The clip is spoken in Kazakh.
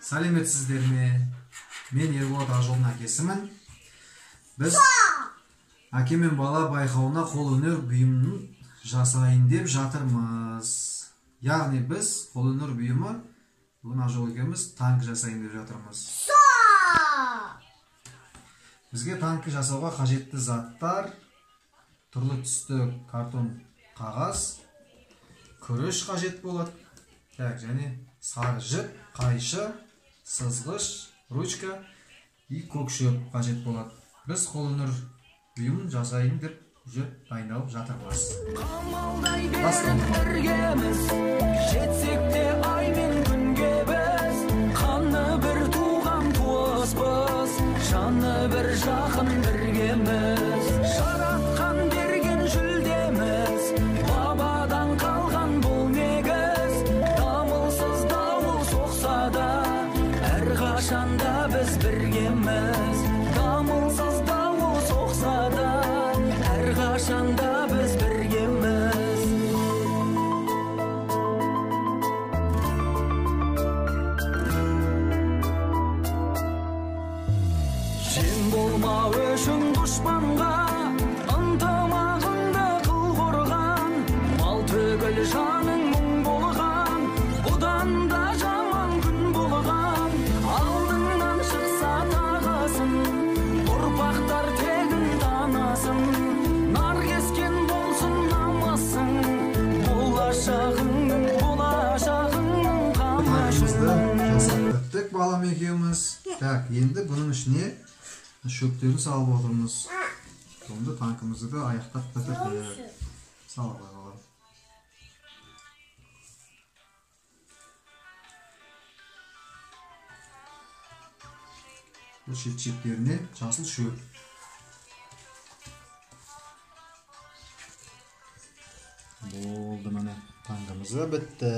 Сәлеметсіздер ме? Мен Ерболат Ақжолдың әкесімін. Біз әке мен бала байқауына қолөнер бұйымын жасайын деп жатырмыз. Яғни біз қолөнер бұйымы бүгін Ақжол екеуміз танк жасайын деп жатырмыз. Бізге танк жасауға қажетті заттар: түрлі түсті картон қағаз, күріш қажет болады, және сары жіп, қайшы, сызғыш, ручка и көк шөп қажет болады. Біз қолөнер бұйымын жасайын деп дайындалып жатырмыз. Жетсек те ай мен күнге біз, қаны бір туған туыспыз, жаны бір жақын біргеміз. Жаратқан берген жүлдеміз, бабадан қалған бұл негіз. Дамылсыз дауыл соқса да, әрқашанда біз біргеміз. Дамылсыз дауыл соқса да, әрқашанда біз біргеміз. Сен болма өшің дұшпанға, ынтымағыңды қыл қорған. Мал түгіл жаның мұң болған, бұдан да жаман күн болған. Алдыңнан шықса тағасын, ұрпақтар тегін танасын. Нар кескен болсын намысың, болашағыңның жасап біттік балам екеуміз. Так, енді бұның ішіне шөптерін салып отырмыз. Сонда танкымызды да аяқтап бітірдік. Салып қойғалар. Бұл шет-шеттеріне жасыл шөп. Болды, міне танкымыз да бітті.